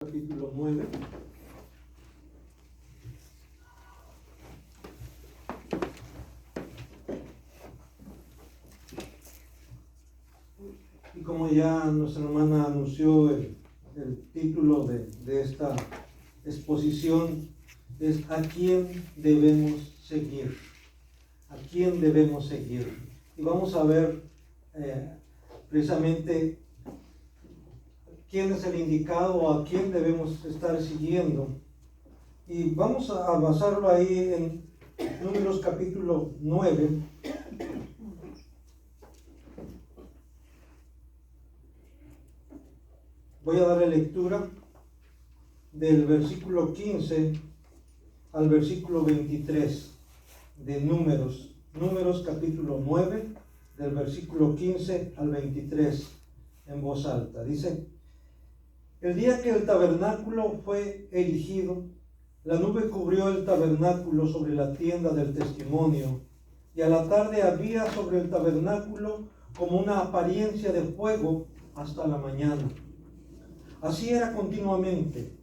Capítulo 9. Y como ya nuestra hermana anunció, el título de esta exposición es ¿a quién debemos seguir? ¿A quién debemos seguir? Y vamos a ver precisamente quién es el indicado o a quién debemos estar siguiendo. Y vamos a basarlo ahí en Números capítulo 9. Voy a darle lectura del versículo 15 al versículo 23 de Números. Números capítulo 9, del versículo 15 al 23, en voz alta. Dice: el día que el tabernáculo fue erigido, la nube cubrió el tabernáculo sobre la tienda del testimonio, y a la tarde había sobre el tabernáculo como una apariencia de fuego hasta la mañana. Así era continuamente.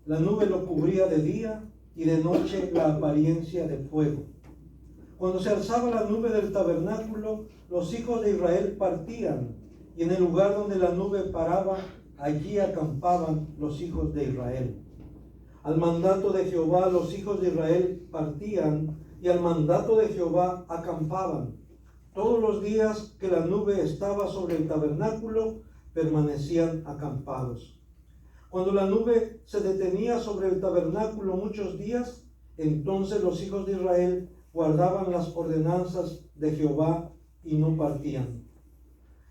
La nube lo cubría de día y de noche la apariencia de fuego. Cuando se alzaba la nube del tabernáculo, los hijos de Israel partían, y en el lugar donde la nube paraba, allí acampaban los hijos de Israel. Al mandato de Jehová los hijos de Israel partían, y al mandato de Jehová acampaban. Todos los días que la nube estaba sobre el tabernáculo, permanecían acampados. Cuando la nube se detenía sobre el tabernáculo muchos días, entonces los hijos de Israel guardaban las ordenanzas de Jehová y no partían.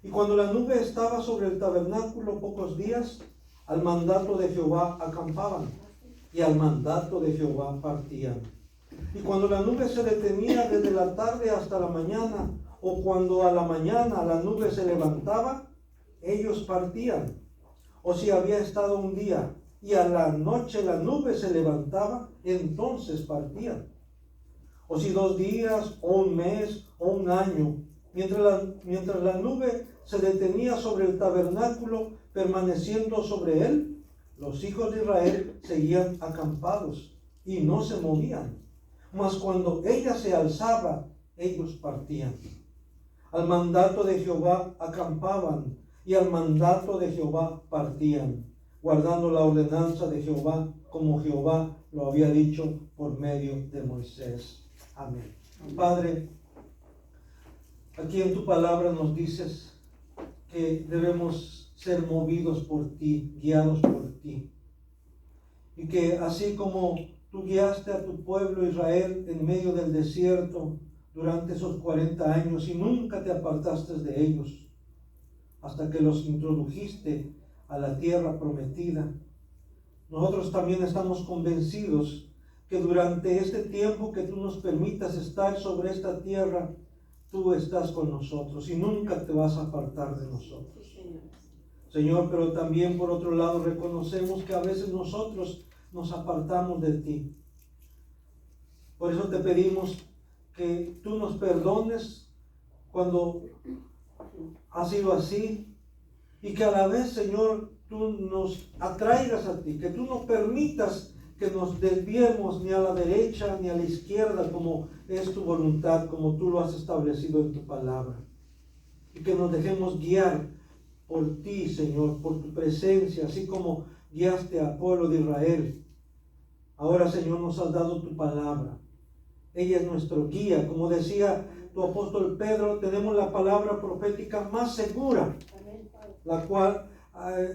Y cuando la nube estaba sobre el tabernáculo pocos días, al mandato de Jehová acampaban, y al mandato de Jehová partían. Y cuando la nube se detenía desde la tarde hasta la mañana, o cuando a la mañana la nube se levantaba, ellos partían. O si había estado un día y a la noche la nube se levantaba, entonces partían. O si 2 días, o un mes, o un año, mientras la nube se detenía sobre el tabernáculo, permaneciendo sobre él, los hijos de Israel seguían acampados y no se movían. Mas cuando ella se alzaba, ellos partían. Al mandato de Jehová acampaban, y al mandato de Jehová partían, guardando la ordenanza de Jehová, como Jehová lo había dicho por medio de Moisés. Amén. Padre, aquí en tu palabra nos dices que debemos ser movidos por ti, guiados por ti. Y que así como tú guiaste a tu pueblo Israel en medio del desierto durante esos 40 años y nunca te apartaste de ellos, hasta que los introdujiste a la tierra prometida, nosotros también estamos convencidos que durante este tiempo que tú nos permitas estar sobre esta tierra, tú estás con nosotros y nunca te vas a apartar de nosotros. Señor, pero también por otro lado reconocemos que a veces nosotros nos apartamos de ti. Por eso te pedimos que tú nos perdones cuando ha sido así, y que a la vez, Señor, tú nos atraigas a ti, que tú no permitas que nos desviemos ni a la derecha ni a la izquierda, como es tu voluntad, como tú lo has establecido en tu palabra, y que nos dejemos guiar por ti, Señor, por tu presencia, así como guiaste al pueblo de Israel. Ahora, Señor, nos has dado tu palabra. Ella es nuestro guía. Como decía tu apóstol Pedro, tenemos la palabra profética más segura, la cual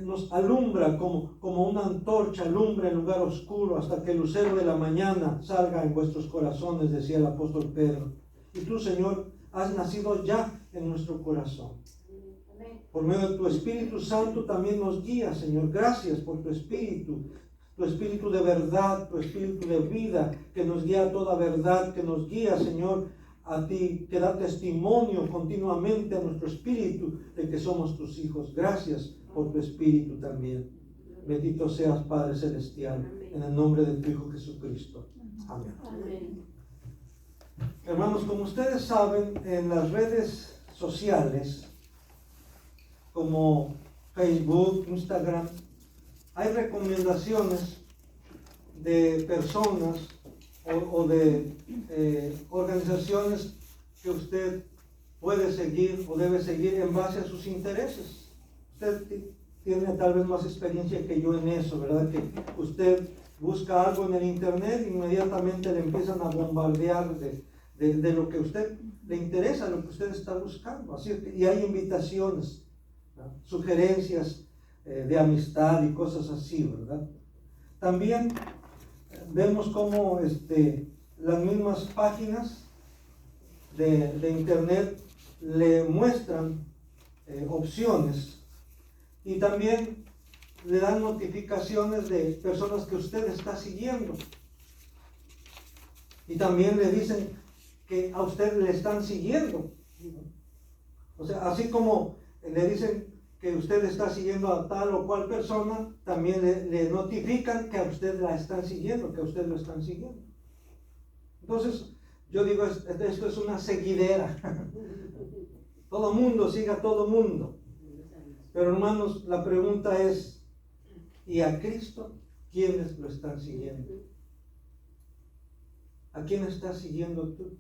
nos alumbra como una antorcha, alumbra el lugar oscuro hasta que el lucero de la mañana salga en vuestros corazones, decía el apóstol Pedro. Y tú, Señor, has nacido ya en nuestro corazón. Por medio de tu Espíritu Santo también nos guía, Señor. Gracias por tu Espíritu de verdad, tu Espíritu de vida, que nos guía a toda verdad, que nos guía, Señor, a ti, que da testimonio continuamente a nuestro espíritu de que somos tus hijos. Gracias por tu Espíritu también. Bendito seas, Padre Celestial, en el nombre de tu Hijo Jesucristo. Amén. Amén. Hermanos, como ustedes saben, en las redes sociales como Facebook, Instagram, hay recomendaciones de personas o de organizaciones que usted puede seguir o debe seguir en base a sus intereses. Usted tiene tal vez más experiencia que yo en eso, ¿verdad? Que usted busca algo en el internet, inmediatamente le empiezan a bombardear de lo que a usted le interesa, lo que usted está buscando. Así que, y hay invitaciones, ¿no? Sugerencias de amistad y cosas así, ¿verdad? También vemos cómo las mismas páginas de internet le muestran opciones y también le dan notificaciones de personas que usted está siguiendo y también le dicen que a usted le están siguiendo. O sea, así como le dicen que usted está siguiendo a tal o cual persona, también le notifican que a usted la están siguiendo, que a usted lo están siguiendo. Entonces, yo digo, esto es una seguidera. Todo mundo sigue a todo mundo. Pero hermanos, la pregunta es, ¿y a Cristo quiénes lo están siguiendo? ¿A quién estás siguiendo tú?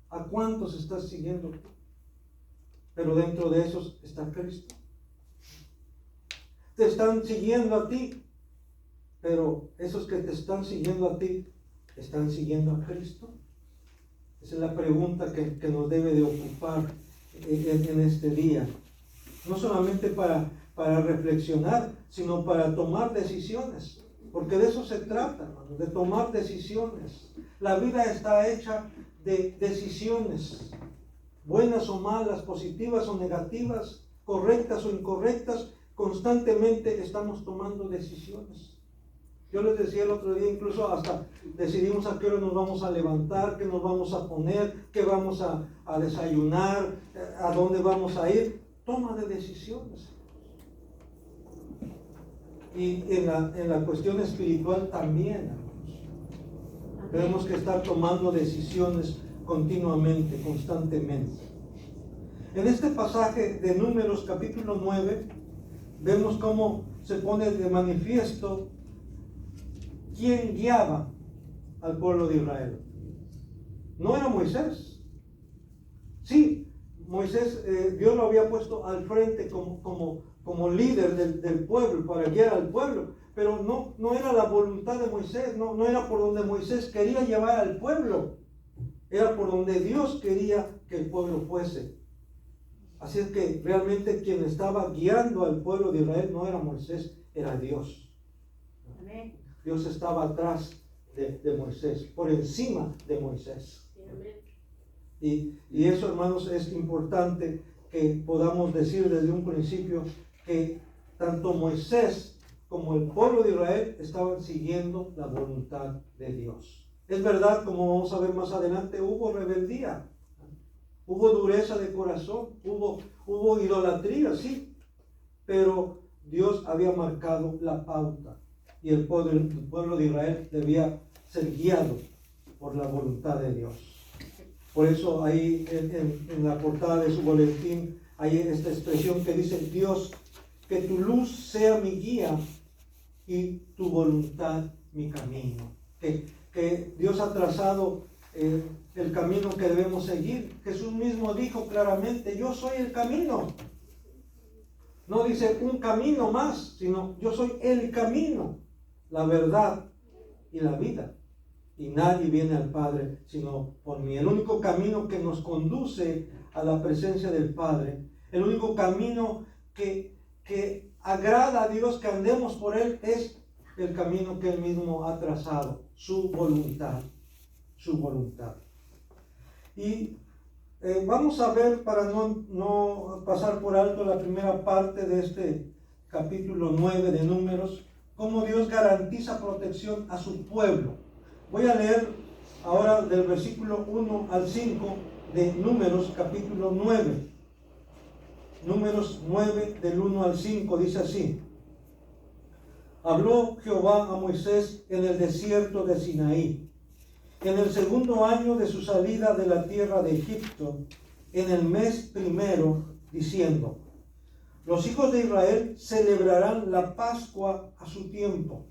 ¿A cuántos estás siguiendo tú? Pero dentro de esos está Cristo. Te están siguiendo a ti, pero esos que te están siguiendo a ti, ¿están siguiendo a Cristo? Esa es la pregunta que nos debe de ocupar en este día. No solamente para reflexionar, sino para tomar decisiones. Porque de eso se trata, hermano, de tomar decisiones. La vida está hecha de decisiones, buenas o malas, positivas o negativas, correctas o incorrectas. Constantemente estamos tomando decisiones. Yo les decía el otro día, incluso hasta decidimos a qué hora nos vamos a levantar, qué nos vamos a poner, qué vamos a desayunar, a dónde vamos a ir. Toma de decisiones. Y en la cuestión espiritual también, hermanos. Tenemos que estar tomando decisiones continuamente, constantemente. En este pasaje de Números capítulo 9, vemos cómo se pone de manifiesto quién guiaba al pueblo de Israel. No era Moisés. Sí, Moisés, Dios lo había puesto al frente como líder del pueblo, para guiar al pueblo, pero no era la voluntad de Moisés, no era por donde Moisés quería llevar al pueblo, era por donde Dios quería que el pueblo fuese. Así es que realmente quien estaba guiando al pueblo de Israel no era Moisés, era Dios. Amén. Dios estaba atrás de Moisés, por encima de Moisés. Y eso, hermanos, es importante que podamos decir desde un principio que tanto Moisés como el pueblo de Israel estaban siguiendo la voluntad de Dios. Es verdad, como vamos a ver más adelante, hubo rebeldía, hubo dureza de corazón, hubo idolatría, sí, pero Dios había marcado la pauta y el pueblo de Israel debía ser guiado por la voluntad de Dios. Por eso ahí en la portada de su boletín hay esta expresión que dice: Dios, que tu luz sea mi guía y tu voluntad mi camino. Que Dios ha trazado el camino que debemos seguir. Jesús mismo dijo claramente: yo soy el camino. No dice un camino más, sino yo soy el camino, la verdad y la vida. Y nadie viene al Padre sino por mí. El único camino que nos conduce a la presencia del Padre, el único camino que agrada a Dios que andemos por Él, es el camino que Él mismo ha trazado, su voluntad, su voluntad. Y vamos a ver, para no pasar por alto la primera parte de este capítulo 9 de Números, cómo Dios garantiza protección a su pueblo. Voy a leer ahora del versículo 1 al 5 de Números capítulo 9. Números 9 del 1 al 5 dice así: Habló Jehová a Moisés en el desierto de Sinaí, en el segundo año de su salida de la tierra de Egipto, en el mes primero, diciendo: Los hijos de Israel celebrarán la Pascua a su tiempo.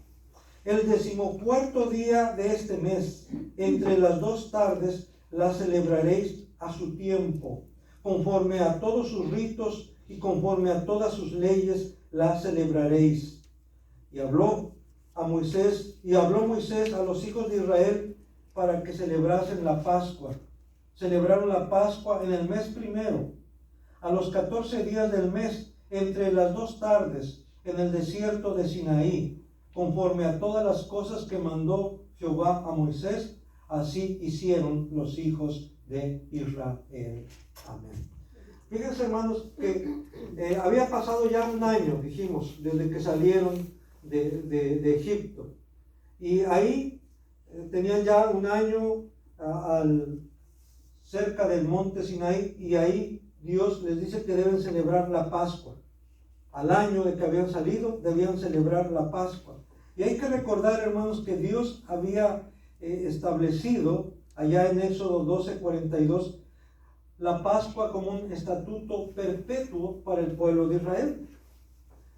El 14º día de este mes, entre las 2 tardes, la celebraréis a su tiempo, conforme a todos sus ritos y conforme a todas sus leyes la celebraréis. Y habló Moisés a los hijos de Israel para que celebrasen la Pascua. Celebraron la Pascua en el mes primero, a los 14 días del mes, entre las 2 tardes, en el desierto de Sinaí, conforme a todas las cosas que mandó Jehová a Moisés, así hicieron los hijos de Israel. Amén. Fíjense, hermanos, que había pasado ya un año, dijimos, desde que salieron de Egipto. Y ahí tenían ya un año cerca del monte Sinaí, y ahí Dios les dice que deben celebrar la Pascua. Al año de que habían salido, debían celebrar la Pascua. Y hay que recordar, hermanos, que Dios había establecido allá en Éxodo 12:42 la Pascua como un estatuto perpetuo para el pueblo de Israel.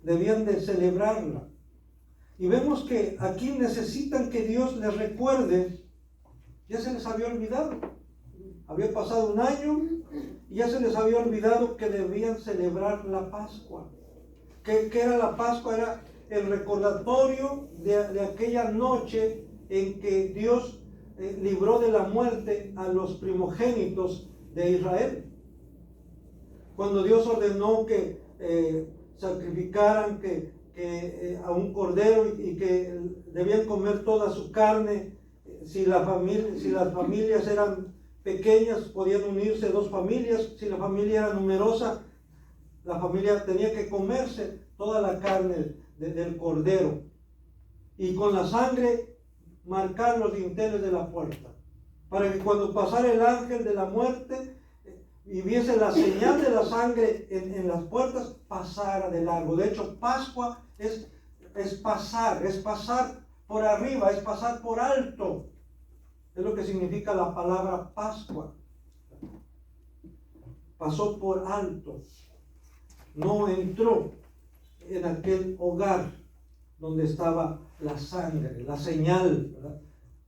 Debían de celebrarla. Y vemos que aquí necesitan que Dios les recuerde. Ya se les había olvidado. Había pasado un año y ya se les había olvidado que debían celebrar la Pascua. ¿Qué era la Pascua? Era el recordatorio de aquella noche en que Dios libró de la muerte a los primogénitos de Israel. Cuando Dios ordenó que sacrificaran a un cordero y que debían comer toda su carne. Si las familias eran pequeñas, podían unirse 2 familias. Si la familia era numerosa, la familia tenía que comerse toda la carne del cordero, y con la sangre marcar los dinteles de la puerta, para que cuando pasara el ángel de la muerte y viese la señal de la sangre en las puertas, pasara de largo. De hecho, Pascua es pasar por arriba, es pasar por alto. Es lo que significa la palabra Pascua. Pasó por alto. No entró en aquel hogar donde estaba la sangre, la señal, ¿verdad?,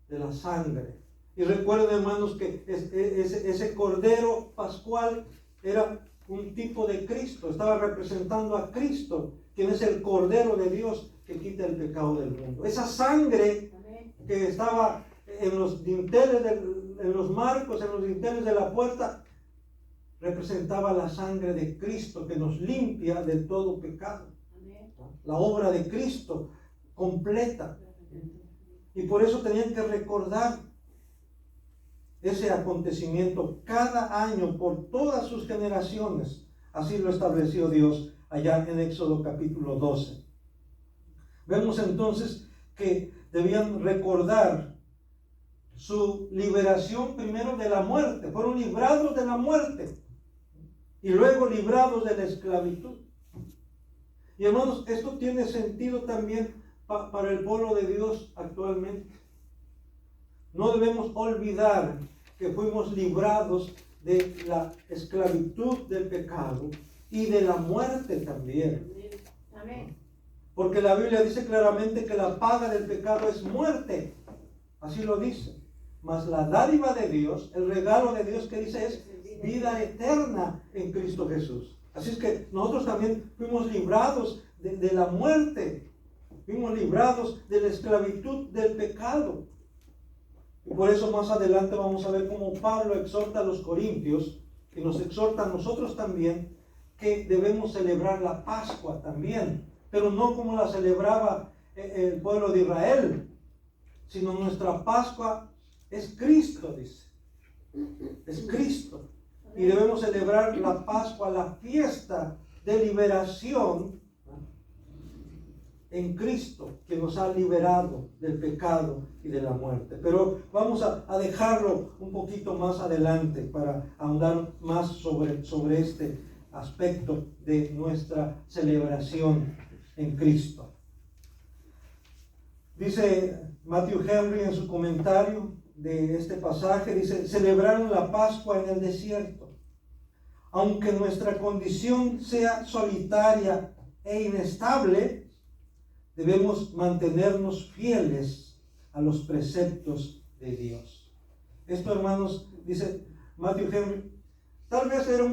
de la sangre. Y recuerden, hermanos, que ese cordero pascual era un tipo de Cristo, estaba representando a Cristo, quien es el Cordero de Dios que quita el pecado del mundo. Esa sangre que estaba en los dinteles, en los marcos, en los dinteles de la puerta, representaba la sangre de Cristo que nos limpia de todo pecado. La obra de Cristo completa. Y por eso tenían que recordar ese acontecimiento cada año por todas sus generaciones. Así lo estableció Dios allá en Éxodo capítulo 12. Vemos entonces que debían recordar su liberación primero de la muerte. Fueron librados de la muerte y luego librados de la esclavitud. Y hermanos, esto tiene sentido también para el pueblo de Dios actualmente. No debemos olvidar que fuimos librados de la esclavitud del pecado y de la muerte también. Amén. Porque la Biblia dice claramente que la paga del pecado es muerte. Así lo dice. Mas la dádiva de Dios, el regalo de Dios que dice es vida eterna en Cristo Jesús. Así es que nosotros también fuimos librados de la muerte. Fuimos librados de la esclavitud del pecado. Y por eso más adelante vamos a ver cómo Pablo exhorta a los corintios y nos exhorta a nosotros también que debemos celebrar la Pascua también, pero no como la celebraba el pueblo de Israel, sino nuestra Pascua es Cristo, dice. Es Cristo. Y debemos celebrar la Pascua, la fiesta de liberación en Cristo, que nos ha liberado del pecado y de la muerte. Pero vamos a dejarlo un poquito más adelante para ahondar más sobre este aspecto de nuestra celebración en Cristo. Dice Matthew Henry en su comentario de este pasaje, dice: celebraron la Pascua en el desierto. aunque nuestra condición sea solitaria e inestable, debemos mantenernos fieles a los preceptos de Dios. Esto, hermanos, dice Matthew Henry, tal vez era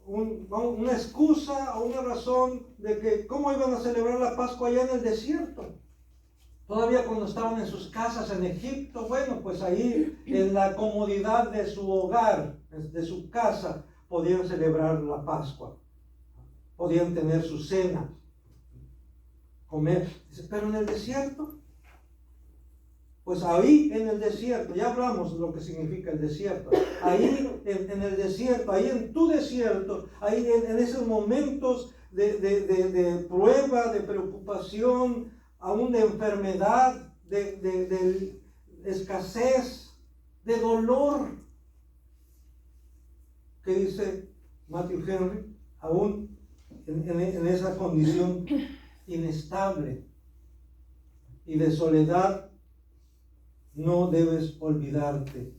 una excusa o una razón de que cómo iban a celebrar la Pascua allá en el desierto. Todavía cuando estaban en sus casas en Egipto, bueno, pues ahí en la comodidad de su hogar, de su casa, podían celebrar la Pascua. Podían tener su cena, comer. Pero en el desierto, pues ahí en el desierto, ya hablamos de lo que significa el desierto. Ahí en el desierto, ahí en tu desierto, ahí en esos momentos de prueba, de preocupación, aún de enfermedad, de escasez, de dolor, que dice Matthew Henry, aún en esa condición inestable y de soledad, no debes olvidarte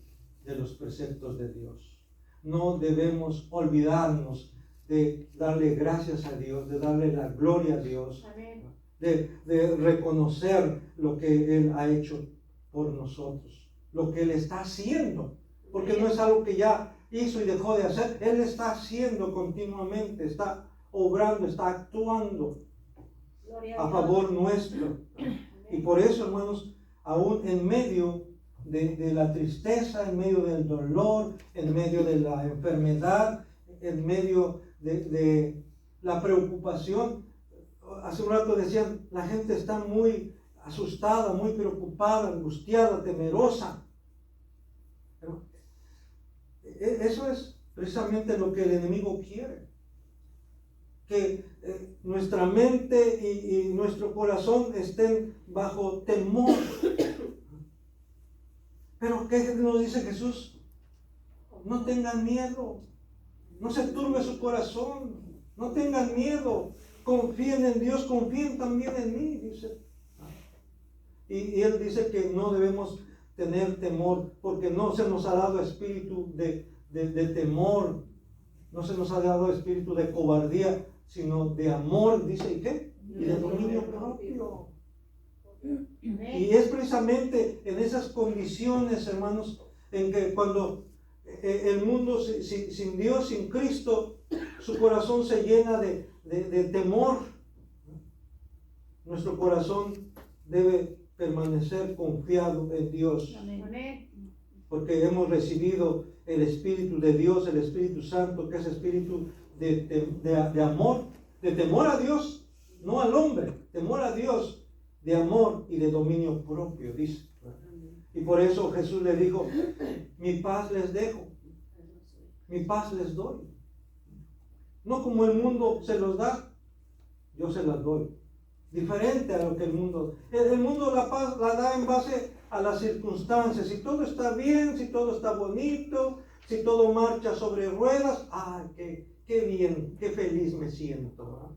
de los preceptos de Dios. No debemos olvidarnos de darle gracias a Dios, de darle la gloria a Dios. Amén. De reconocer lo que Él ha hecho por nosotros, lo que Él está haciendo, porque no es algo que ya hizo y dejó de hacer. Él está haciendo continuamente, está obrando, está actuando a favor nuestro. Y por eso, hermanos, aún en medio de la tristeza, en medio del dolor, en medio de la enfermedad, en medio de la preocupación, hace un rato decían, la gente está muy asustada, muy preocupada, angustiada, temerosa. Pero eso es precisamente lo que el enemigo quiere. Que nuestra mente y nuestro corazón estén bajo temor. Pero ¿qué nos dice Jesús? No tengan miedo. No se turbe su corazón. No tengan miedo. Confíen en Dios, confíen también en mí, dice. Y Él dice que no debemos tener temor, porque no se nos ha dado espíritu de temor, no se nos ha dado espíritu de cobardía, sino de amor, dice, ¿y qué? Y de dominio propio. Y es precisamente en esas condiciones, hermanos, en que cuando el mundo sin Dios, sin Cristo, su corazón se llena de temor. Nuestro corazón debe permanecer confiado en Dios. Amén. Porque hemos recibido el Espíritu de Dios, el Espíritu Santo, que es espíritu de amor, de temor a Dios, no al hombre, temor a Dios, de amor y de dominio propio, dice. Y por eso Jesús le dijo, mi paz les dejo, mi paz les doy. No como el mundo se los da, yo se las doy. Diferente a lo que el mundo la paz la da en base a las circunstancias. Si todo está bien, si todo está bonito, si todo marcha sobre ruedas, qué bien, qué feliz me siento, ¿verdad?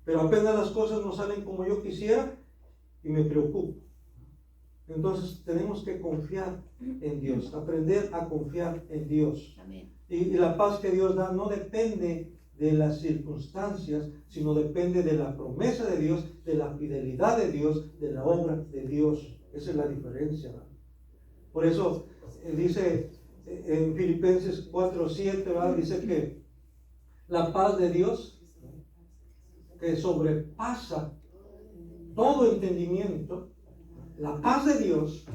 Pero apenas las cosas no salen como yo quisiera y me preocupo. Entonces tenemos que confiar en Dios, aprender a confiar en Dios. Amén. Y la paz que Dios da no depende de las circunstancias, sino depende de la promesa de Dios, de la fidelidad de Dios, de la obra de Dios. Esa es la diferencia, ¿verdad? Por eso dice en Filipenses 4:7, ¿verdad? Dice que la paz de Dios, que sobrepasa todo entendimiento, la paz de Dios,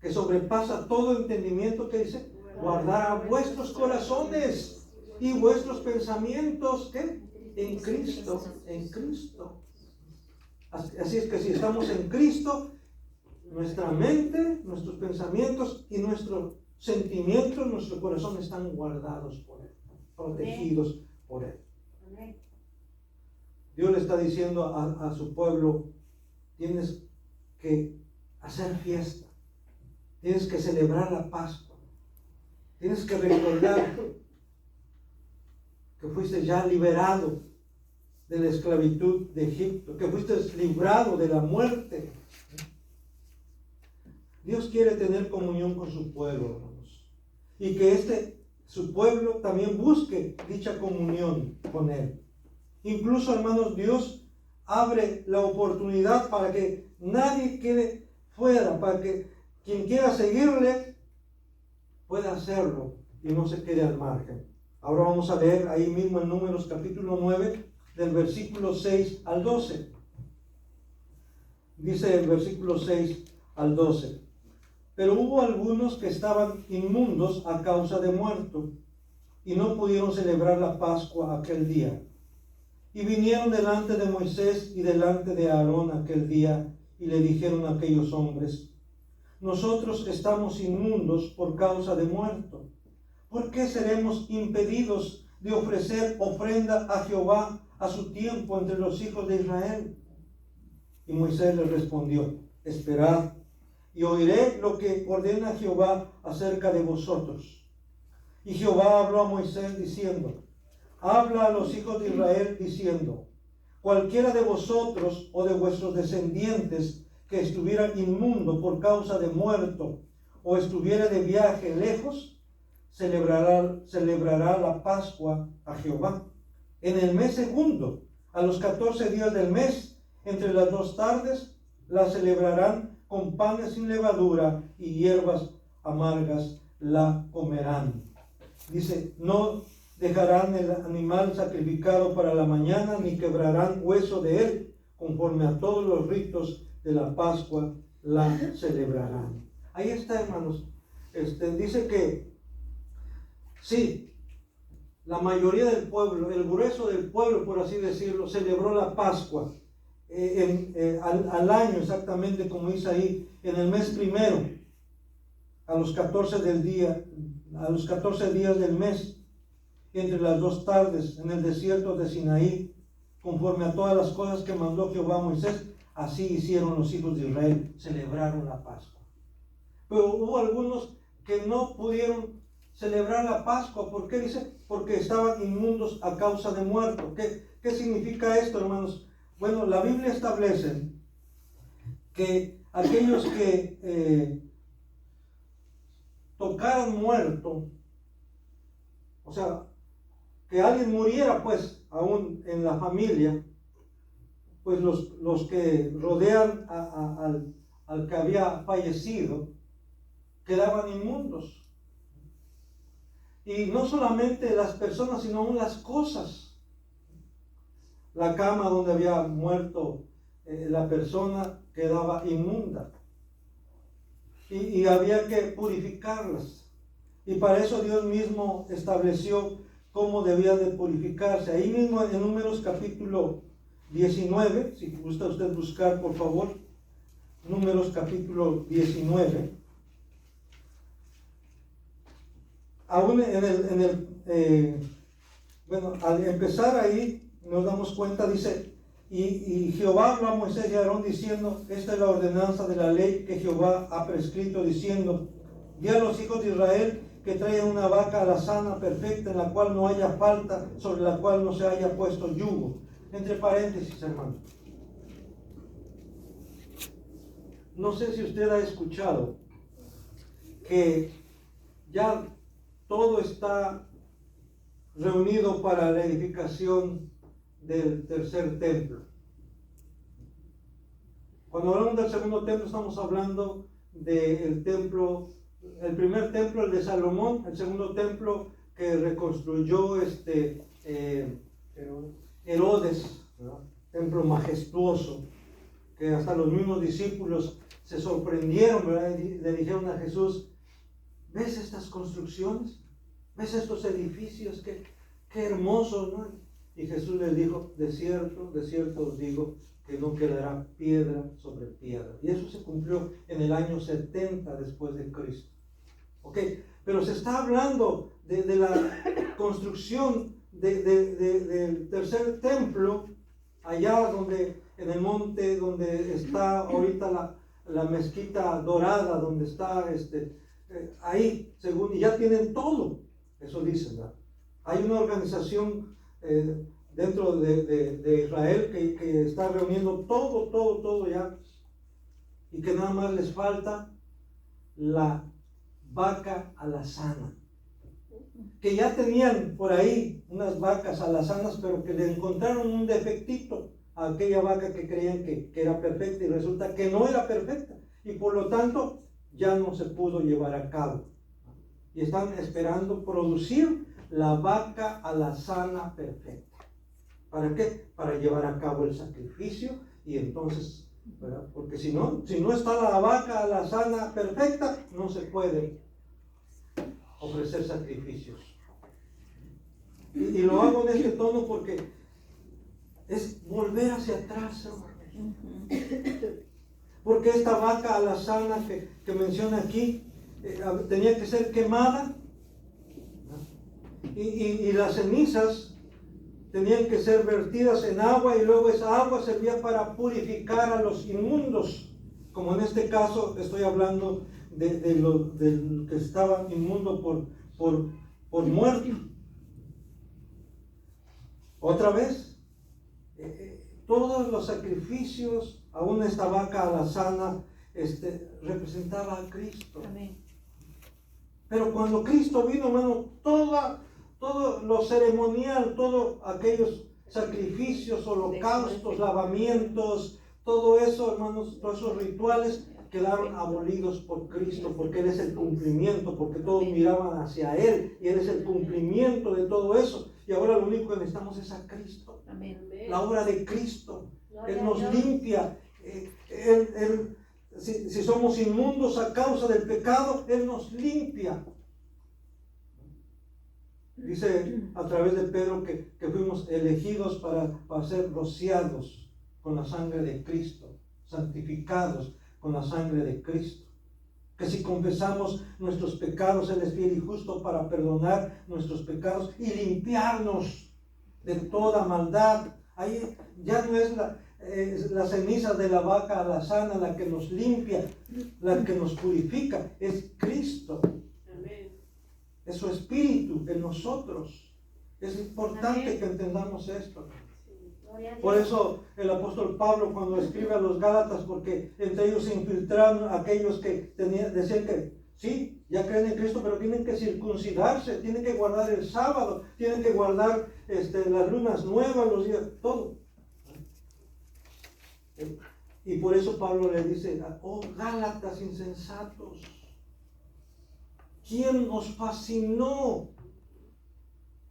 que sobrepasa todo entendimiento, que dice, guardará vuestros corazones y vuestros pensamientos, ¿qué? En Cristo, en Cristo. Así es que si estamos en Cristo, nuestra mente, nuestros pensamientos y nuestros sentimientos, nuestro corazón están guardados por Él, protegidos por Él. Dios le está diciendo a su pueblo, tienes que hacer fiesta, tienes que celebrar la Pascua, tienes que recordar que fuiste ya liberado de la esclavitud de Egipto, que fuiste librado de la muerte. Dios quiere tener comunión con su pueblo, hermanos, y que su pueblo también busque dicha comunión con Él. Incluso, hermanos, Dios abre la oportunidad para que nadie quede fuera, para que quien quiera seguirle pueda hacerlo y no se quede al margen. Ahora vamos a leer ahí mismo en Números capítulo 9, del versículo 6 al 12. Dice el versículo 6 al 12. Pero hubo algunos que estaban inmundos a causa de muerto, y no pudieron celebrar la Pascua aquel día. Y vinieron delante de Moisés y delante de Aarón aquel día, y le dijeron a aquellos hombres: nosotros estamos inmundos por causa de muerto. ¿Por qué seremos impedidos de ofrecer ofrenda a Jehová a su tiempo entre los hijos de Israel? Y Moisés les respondió: esperad, y oiré lo que ordena Jehová acerca de vosotros. Y Jehová habló a Moisés diciendo: habla a los hijos de Israel diciendo: cualquiera de vosotros o de vuestros descendientes que estuviera inmundo por causa de muerto, o estuviera de viaje lejos, celebrará la Pascua a Jehová. En el mes segundo, a los 14 días del mes, entre las 2 tardes, la celebrarán con panes sin levadura y hierbas amargas la comerán. Dice: no dejarán el animal sacrificado para la mañana, ni quebrarán hueso de él, conforme a todos los ritos de la Pascua la celebrarán. Ahí está, hermanos. Dice que sí, la mayoría del pueblo, el grueso del pueblo, por así decirlo, celebró la Pascua al año, exactamente como dice ahí, en el mes primero, a los 14 días del mes, entre las 2 tardes, en el desierto de Sinaí, conforme a todas las cosas que mandó Jehová a Moisés. Así hicieron los hijos de Israel, celebraron la Pascua. Pero hubo algunos que no pudieron celebrar la Pascua. ¿Por qué? Dice: porque estaban inmundos a causa de muerto. ¿Qué significa esto, hermanos? Bueno, la Biblia establece que aquellos que tocaran muerto, o sea, que alguien muriera, pues, aún en la familia, pues los que rodean al que había fallecido quedaban inmundos. Y no solamente las personas, sino aún las cosas. La cama donde había muerto la persona quedaba inmunda. Y había que purificarlas. Y para eso Dios mismo estableció cómo debía de purificarse. Ahí mismo en Números capítulo 19, si gusta usted buscar, por favor, Números capítulo 19. Aún al empezar ahí nos damos cuenta, dice: y Jehová habló a Moisés y a Aarón diciendo: esta es la ordenanza de la ley que Jehová ha prescrito, diciendo: di a los hijos de Israel que traigan una vaca alazana perfecta, en la cual no haya falta, sobre la cual no se haya puesto yugo. Entre paréntesis, hermano, no sé si usted ha escuchado que ya todo está reunido para la edificación del tercer templo. Cuando hablamos del segundo templo, estamos hablando del templo, el primer templo, el de Salomón, el segundo templo que reconstruyó Herodes, ¿verdad? Templo majestuoso, que hasta los mismos discípulos se sorprendieron, ¿verdad? Y le dijeron a Jesús: ¿ves estas construcciones? ¿Ves estos edificios? Qué hermosos, ¿no? Y Jesús les dijo: de cierto os digo, que no quedará piedra sobre piedra. Y eso se cumplió en el año 70 después de Cristo. ¿Ok? Pero se está hablando de la construcción del tercer templo, allá donde, en el monte donde está ahorita la mezquita dorada, donde está ahí, según, y ya tienen todo. Eso dicen, ¿verdad? Hay una organización dentro de Israel que está reuniendo todo ya, y que nada más les falta la vaca alazana. que ya tenían por ahí unas vacas alazanas, pero que le encontraron un defectito a aquella vaca que creían que era perfecta, y resulta que no era perfecta, y por lo tanto ya no se pudo llevar a cabo. Y están esperando producir la vaca alazana perfecta. ¿Para qué? Para llevar a cabo el sacrificio, y entonces, ¿verdad? Porque si no está la vaca alazana perfecta, no se puede ofrecer sacrificios. Y lo hago en este tono porque es volver hacia atrás, hermanos. Porque esta vaca alazana que menciona aquí tenía que ser quemada, y las cenizas tenían que ser vertidas en agua, y luego esa agua servía para purificar a los inmundos, como en este caso estoy hablando del que estaba inmundo por muerte. Otra vez, todos los sacrificios, aún esta vaca alazana, representaba a Cristo. Amén. Pero cuando Cristo vino, hermano, todo lo ceremonial, todos aquellos sacrificios, holocaustos, lavamientos, todo eso, hermanos, todos esos rituales quedaron abolidos por Cristo, porque Él es el cumplimiento, porque todos miraban hacia Él, y Él es el cumplimiento de todo eso. Y ahora lo único que necesitamos es a Cristo. Amén. La obra de Cristo. Él nos limpia. Si somos inmundos a causa del pecado, Él nos limpia. Dice a través de Pedro que fuimos elegidos para ser rociados con la sangre de Cristo, santificados con la sangre de Cristo. Que si confesamos nuestros pecados, Él es fiel y justo para perdonar nuestros pecados y limpiarnos de toda maldad. Ahí ya no es la ceniza de la vaca alazana la que nos limpia, la que nos purifica, es Cristo. Amén. Es su espíritu en nosotros. Es importante Amén. que entendamos esto. Gloria a Por Dios. eso el apóstol Pablo, cuando escribe a los Gálatas, porque entre ellos se infiltraron aquellos que decían que sí, ya creen en Cristo, pero tienen que circuncidarse, tienen que guardar el sábado, tienen que guardar las lunas nuevas, los días, todo. Y por eso Pablo le dice: oh Gálatas insensatos, ¿quién os fascinó?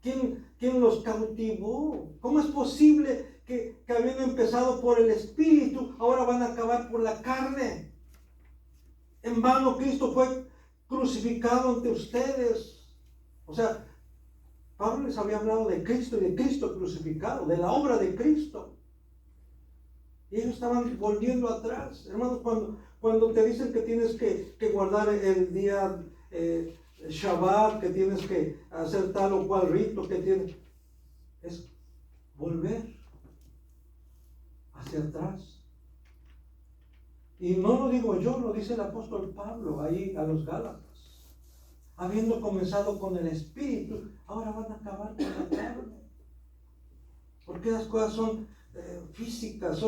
¿Quién los cautivó? ¿Cómo es posible que habiendo empezado por el Espíritu, ahora van a acabar por la carne? En vano Cristo fue crucificado ante ustedes. O sea, Pablo les había hablado de Cristo y de Cristo crucificado, de la obra de Cristo. Y ellos estaban volviendo atrás. Hermanos, cuando te dicen que tienes que guardar el día Shabbat, que tienes que hacer tal o cual rito, es volver hacia atrás. Y no lo digo yo, lo dice el apóstol Pablo ahí a los Gálatas. Habiendo comenzado con el Espíritu, ahora van a acabar con la carne. Porque las cosas son físicas,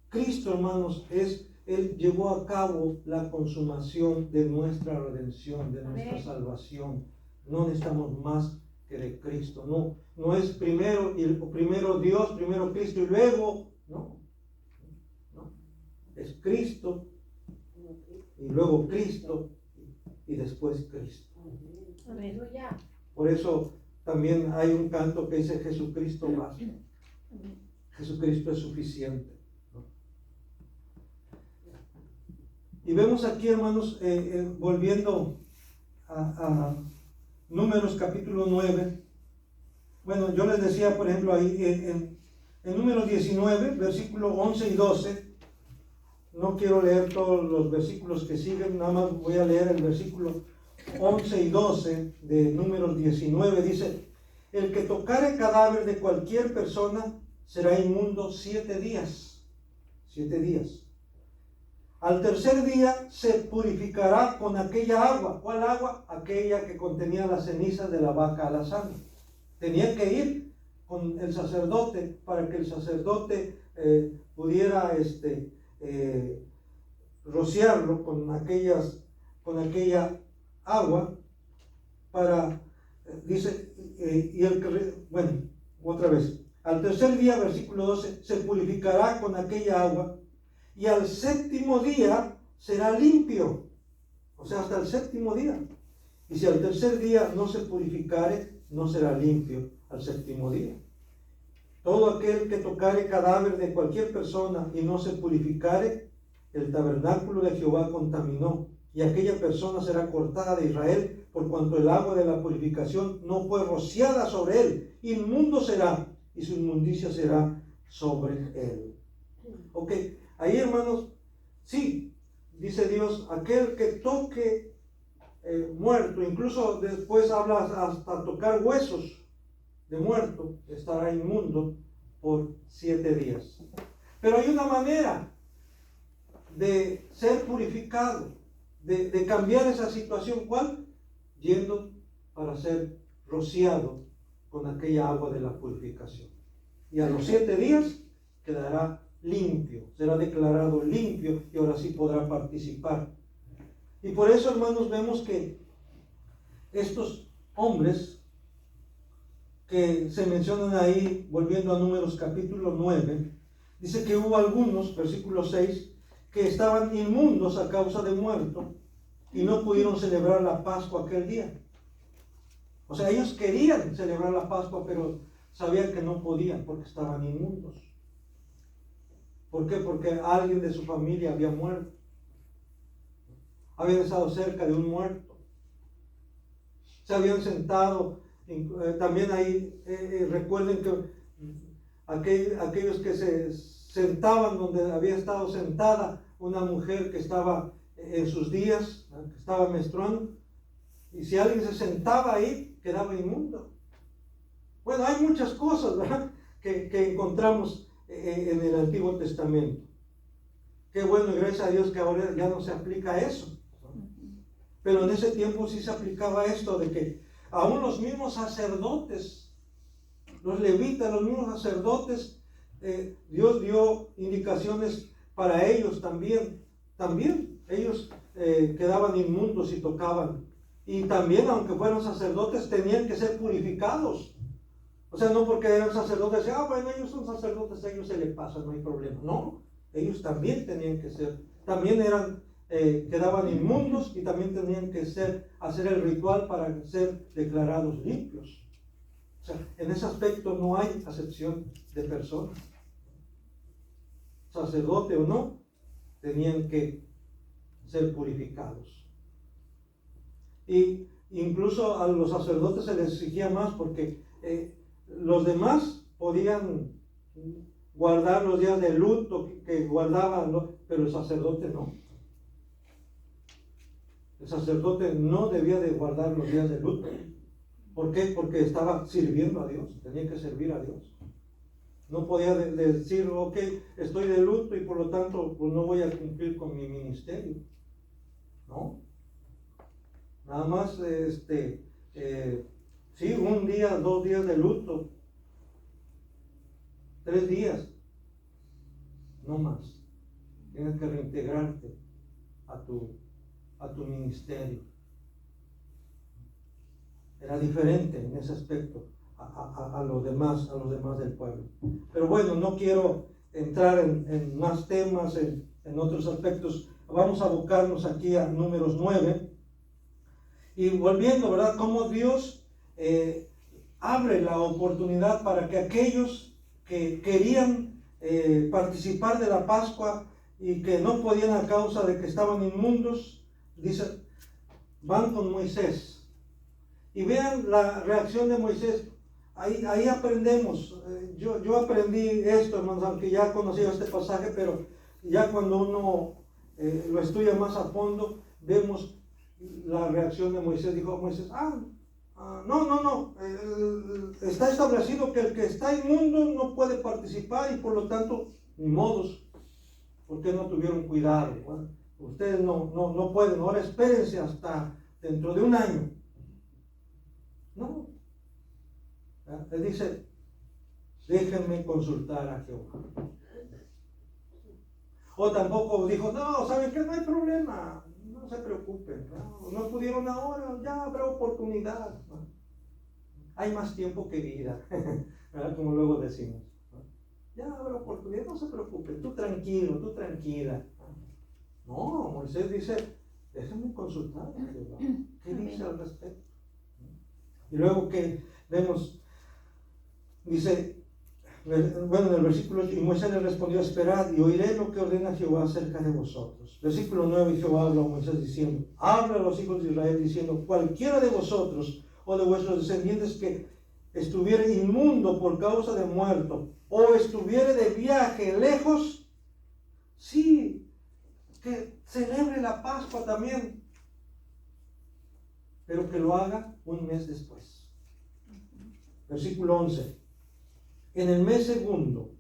Cristo, hermanos, Él llevó a cabo la consumación de nuestra redención, de nuestra salvación. No necesitamos más que de Cristo. No es primero Dios, primero Cristo y luego, no. Es Cristo y luego Cristo y después Cristo. Aleluya. Por eso también hay un canto que dice: Jesucristo basta. Jesucristo es suficiente. Y vemos aquí, hermanos, volviendo a Números capítulo 9. Bueno, yo les decía, por ejemplo, ahí en Números 19, versículo 11 y 12. No quiero leer todos los versículos que siguen, nada más voy a leer el versículo 11 y 12 de Números 19. Dice: el que tocare cadáver de cualquier persona será inmundo 7 días. 7 días. Al tercer día se purificará con aquella agua. ¿Cuál agua? Aquella que contenía las cenizas de la vaca alazana. Tenía que ir con el sacerdote para que el sacerdote pudiera rociarlo con aquella agua para dice, bueno, otra vez, al tercer día, versículo 12, se purificará con aquella agua, y al séptimo día será limpio. O sea, hasta el séptimo día. Y si al tercer día no se purificare, no será limpio al séptimo día. Todo aquel que tocare cadáver de cualquier persona y no se purificare, el tabernáculo de Jehová contaminó, y aquella persona será cortada de Israel, por cuanto el agua de la purificación no fue rociada sobre él. Inmundo será, y su inmundicia será sobre él. Ok, ahí, hermanos, sí, dice Dios, aquel que toque muerto, incluso después habla hasta tocar huesos de muerto, estará inmundo por 7 días. Pero hay una manera de ser purificado, de cambiar esa situación. ¿Cuál? Yendo para ser rociado con aquella agua de la purificación. Y a los 7 días quedará limpio, será declarado limpio, y ahora sí podrá participar. Y por eso, hermanos, vemos que estos hombres que se mencionan ahí, volviendo a Números capítulo 9, dice que hubo algunos, versículo 6, que estaban inmundos a causa de muerto y no pudieron celebrar la Pascua aquel día. O sea, ellos querían celebrar la Pascua, pero sabían que no podían porque estaban inmundos. ¿Por qué? Porque alguien de su familia había muerto. Habían estado cerca de un muerto. Se habían sentado. También ahí recuerden que aquellos que se sentaban donde había estado sentada una mujer que estaba en sus días, que estaba menstruando, y si alguien se sentaba ahí, quedaba inmundo. Bueno, hay muchas cosas, ¿verdad?, que encontramos en el Antiguo Testamento. Qué bueno, y gracias a Dios que ahora ya no se aplica eso. Pero en ese tiempo sí se aplicaba esto, de que aún los mismos sacerdotes, los levitas, los mismos sacerdotes, Dios dio indicaciones para ellos también. También ellos quedaban inmundos y tocaban. Y también, aunque fueran sacerdotes, tenían que ser purificados. O sea, no porque eran sacerdotes, bueno, ellos son sacerdotes, a ellos se les pasa, no hay problema. No, ellos también tenían que ser, también quedaban inmundos, y también tenían que hacer el ritual para ser declarados limpios. O sea, en ese aspecto no hay acepción de persona. Sacerdote o no, tenían que ser purificados. Y incluso a los sacerdotes se les exigía más, porque los demás podían guardar los días de luto que guardaban, ¿no? Pero el sacerdote no. El sacerdote no debía de guardar los días de luto. ¿Por qué? Porque estaba sirviendo a Dios, tenía que servir a Dios. No podía decir, ok, estoy de luto y por lo tanto pues no voy a cumplir con mi ministerio. No. Nada más, sí, 1 día, 2 días de luto, 3 días, no más. Tienes que reintegrarte a tu ministerio. Era diferente en ese aspecto a los demás del pueblo. Pero bueno, no quiero entrar en más temas, en otros aspectos. Vamos a abocarnos aquí a Números 9. Y volviendo, ¿verdad?, cómo Dios abre la oportunidad para que aquellos que querían participar de la Pascua y que no podían a causa de que estaban inmundos, dice, van con Moisés. Y vean la reacción de Moisés. Ahí aprendemos. Yo aprendí esto, hermanos, aunque ya conocía este pasaje, pero ya cuando uno lo estudia más a fondo, vemos la reacción de Moisés. Dijo Moisés, no, está establecido que el que está inmundo no puede participar, y por lo tanto, ni modos, porque no tuvieron cuidado. Bueno, ustedes no pueden, ahora espérense hasta dentro de 1 año. No. Él dice, déjenme consultar a Jehová. O tampoco dijo, no, ¿saben qué? No hay problema, no se preocupen, no pudieron ahora, ya habrá oportunidad. hay más tiempo que vida, ¿verdad? Como luego decimos, ¿no? Ya habrá oportunidad, no se preocupe, tú tranquilo, tú tranquila. No, Moisés dice, déjenme consultar a Jehová. ¿Qué dice al respecto? Y luego que vemos, dice, bueno, en el versículo 8, y Moisés le respondió, esperad y oiré lo que ordena Jehová acerca de vosotros. Versículo 9, y Jehová habla a Moisés diciendo, habla a los hijos de Israel diciendo, cualquiera de vosotros o de vuestros descendientes que estuviere inmundo por causa de muerto, o estuviere de viaje lejos, sí, que celebre la Pascua también, pero que lo haga un mes después. Versículo 11. En el mes segundo,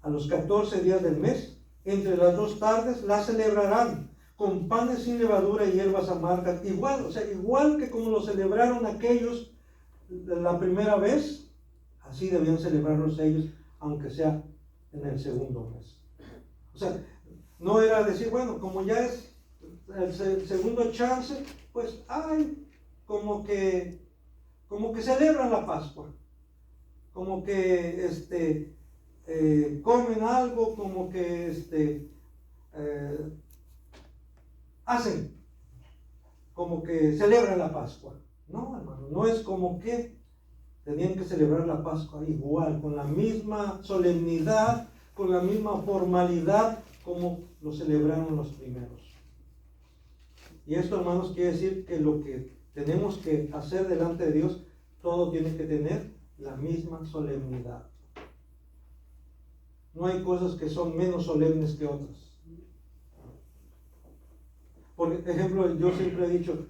a los 14 días del mes, entre las 2 tardes, la celebrarán con panes sin levadura y hierbas amargas. Igual, o sea, igual que como lo celebraron aquellos la primera vez, así debían celebrarlos ellos, aunque sea en el segundo mes. O sea, no era decir, bueno, como ya es el segundo chance, pues hay como que celebran la Pascua, como que comen algo, como que hacen, como que celebran la Pascua. No, hermano, no es como que tenían que celebrar la Pascua igual, con la misma solemnidad, con la misma formalidad como lo celebraron los primeros. Y esto, hermanos, quiere decir que lo que tenemos que hacer delante de Dios, todo tiene que tener la misma solemnidad. No hay cosas que son menos solemnes que otras. Por ejemplo, yo siempre he dicho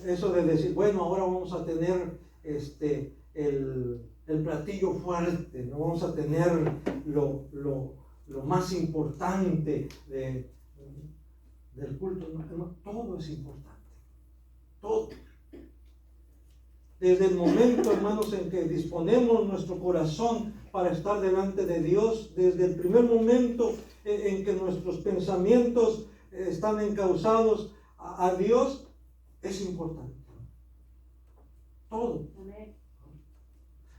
eso de decir, bueno, ahora vamos a tener el platillo fuerte, no vamos a tener lo más importante del culto. No, todo es importante. Todo. Desde el momento, hermanos, en que disponemos nuestro corazón para estar delante de Dios, desde el primer momento en que nuestros pensamientos están encausados a Dios, es importante. Todo.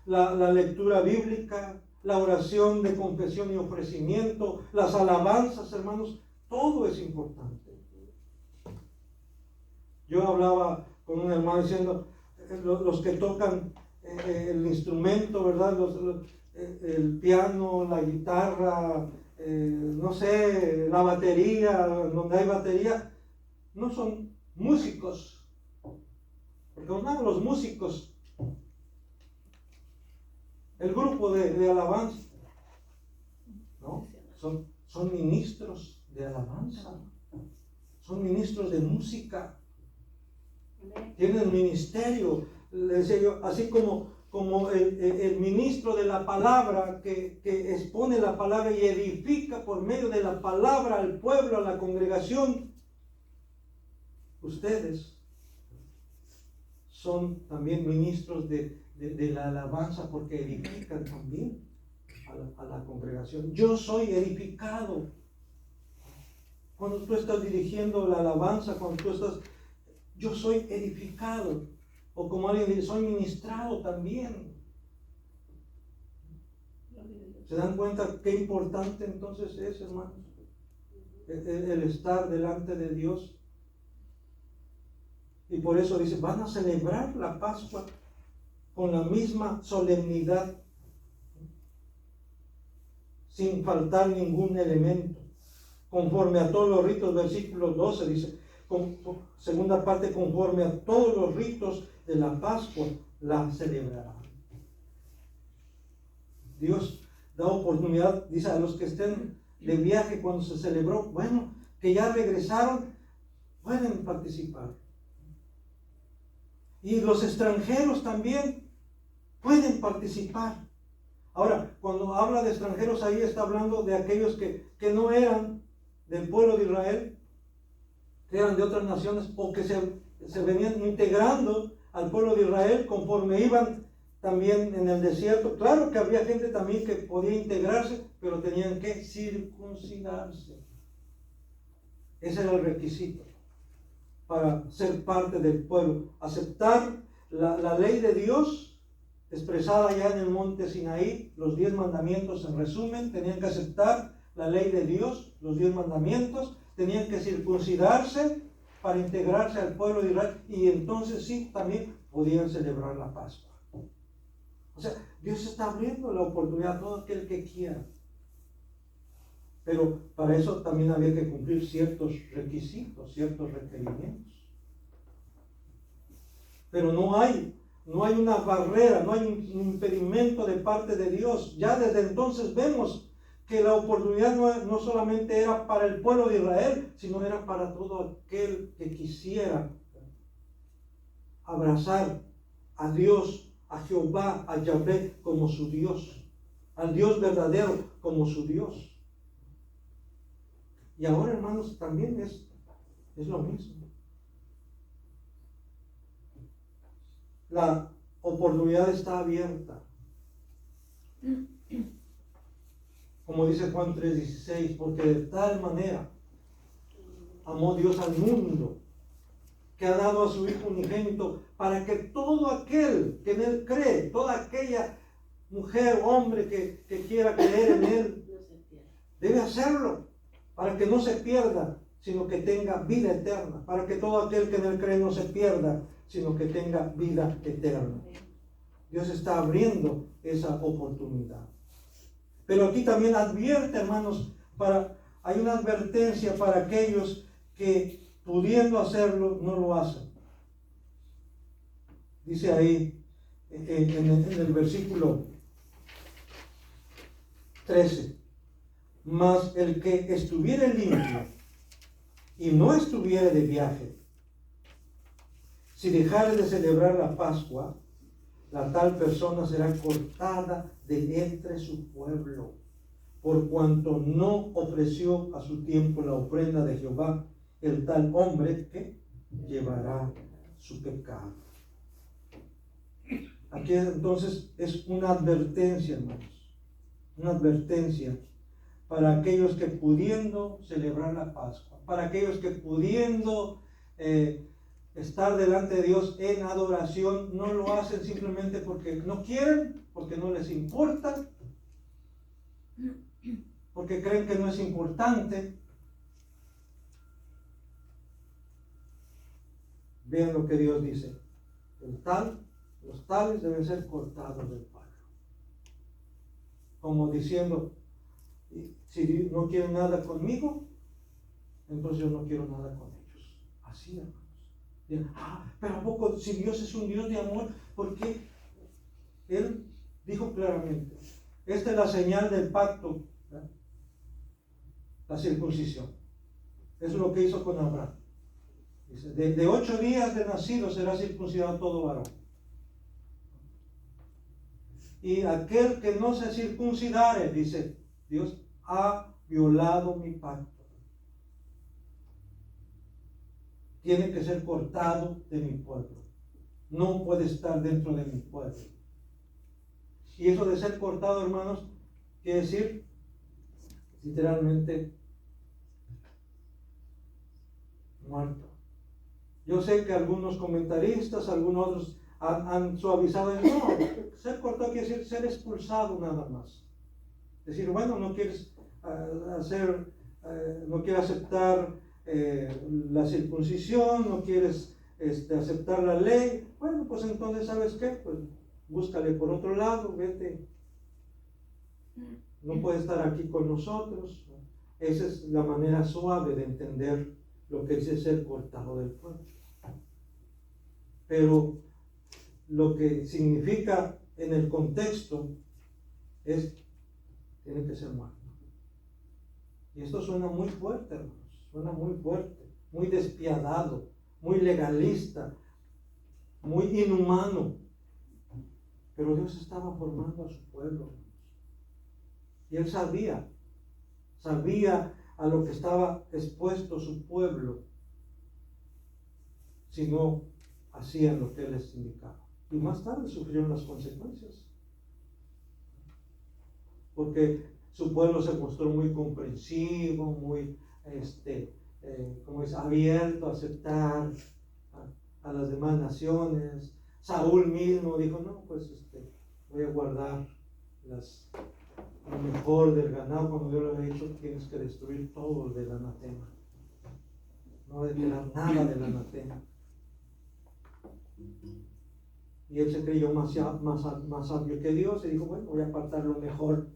La lectura bíblica, la oración de confesión y ofrecimiento, las alabanzas, hermanos, todo es importante. Yo hablaba con un hermano diciendo, los que tocan el instrumento, ¿verdad? El piano, la guitarra, no sé, la batería, donde hay batería, no son músicos. Porque los músicos, el grupo de alabanza, ¿no? Son ministros de alabanza, son ministros de música. Tienen ministerio, les decía yo, así como el ministro de la palabra que expone la palabra y edifica por medio de la palabra al pueblo, a la congregación. Ustedes son también ministros de la alabanza porque edifican también a la congregación. Yo soy edificado. Cuando tú estás dirigiendo la alabanza, cuando tú estás... Yo soy edificado, o como alguien dice, soy ministrado también. ¿Se dan cuenta qué importante entonces es, hermanos? El estar delante de Dios. Y por eso dice, van a celebrar la Pascua con la misma solemnidad, sin faltar ningún elemento, conforme a todos los ritos. Versículo 12 dice, segunda parte, conforme a todos los ritos de la Pascua la celebrarán. Dios da oportunidad, dice, a los que estén de viaje cuando se celebró, bueno, que ya regresaron, pueden participar. Y los extranjeros también pueden participar. Ahora, cuando habla de extranjeros, ahí está hablando de aquellos que no eran del pueblo de Israel, que eran de otras naciones, o que se venían integrando al pueblo de Israel conforme iban también en el desierto. Claro que había gente también que podía integrarse, pero tenían que circuncidarse. Ese era el requisito para ser parte del pueblo, aceptar la ley de Dios expresada ya en el monte Sinaí, los 10 mandamientos en resumen, tenían que aceptar la ley de Dios, los 10 mandamientos, tenían que circuncidarse para integrarse al pueblo de Israel y entonces sí, también podían celebrar la Pascua. O sea, Dios está abriendo la oportunidad a todo aquel que quiera. Pero para eso también había que cumplir ciertos requisitos, ciertos requerimientos. Pero no hay una barrera, no hay un impedimento de parte de Dios. Ya desde entonces vemos que la oportunidad no solamente era para el pueblo de Israel, sino era para todo aquel que quisiera abrazar a Dios, a Jehová, a Yahvé como su Dios, al Dios verdadero como su Dios. Y ahora, hermanos, también es lo mismo. La oportunidad está abierta. Como dice Juan 3:16, porque de tal manera amó Dios al mundo, que ha dado a su Hijo unigénito, para que todo aquel que en Él cree, toda aquella mujer, hombre que quiera creer en Él, debe hacerlo, para que no se pierda, sino que tenga vida eterna, para que todo aquel que en Él cree no se pierda, sino que tenga vida eterna. Dios está abriendo esa oportunidad. Pero aquí también advierte, hermanos, hay una advertencia para aquellos que pudiendo hacerlo, no lo hacen. Dice ahí, en el versículo 13, mas el que estuviere limpio y no estuviere de viaje, si dejare de celebrar la Pascua, la tal persona será cortada de entre su pueblo, por cuanto no ofreció a su tiempo la ofrenda de Jehová, el tal hombre que llevará su pecado. Aquí entonces es una advertencia, hermanos, una advertencia para aquellos que pudiendo celebrar la Pascua, para aquellos que pudiendo estar delante de Dios en adoración, no lo hacen simplemente porque no quieren, porque no les importa, porque creen que no es importante. Vean lo que Dios dice: los tales deben ser cortados del pueblo. Como diciendo, si no quieren nada conmigo, entonces yo no quiero nada con ellos. Así, hermanos. Pero ¿a poco si Dios es un Dios de amor? Porque Él dijo claramente, esta es la señal del pacto, ¿verdad? La circuncisión. Eso es lo que hizo con Abraham. Dice, de 8 días de nacido será circuncidado todo varón. Y aquel que no se circuncidare, dice Dios, ha violado mi pacto. Tiene que ser cortado de mi pueblo. No puede estar dentro de mi pueblo. Y eso de ser cortado, hermanos, quiere decir literalmente muerto. Yo sé que algunos comentaristas, algunos otros han suavizado. No, ser cortado quiere decir ser expulsado nada más. Decir, bueno, no quieres no quieres aceptar la circuncisión, no quieres aceptar la ley. Bueno, pues entonces, ¿sabes qué? Pues búscale por otro lado, vete. No puede estar aquí con nosotros. Esa es la manera suave de entender lo que es ser cortado del pueblo. Pero lo que significa en el contexto es, tiene que ser muerto. Y esto suena muy fuerte, hermanos. Suena muy fuerte, muy despiadado, muy legalista, muy inhumano. Pero Dios estaba formando a su pueblo. Y Él sabía a lo que estaba expuesto su pueblo si no hacían lo que Él les indicaba. Y más tarde sufrieron las consecuencias. Porque su pueblo se mostró muy comprensivo, muy abierto a aceptar a las demás naciones. Saúl mismo dijo, no, pues voy a guardar lo mejor del ganado, cuando Dios le ha dicho tienes que destruir todo del anatema. No debe quedar nada del anatema. Y él se creyó más sabio que Dios y dijo, bueno, voy a apartar lo mejor.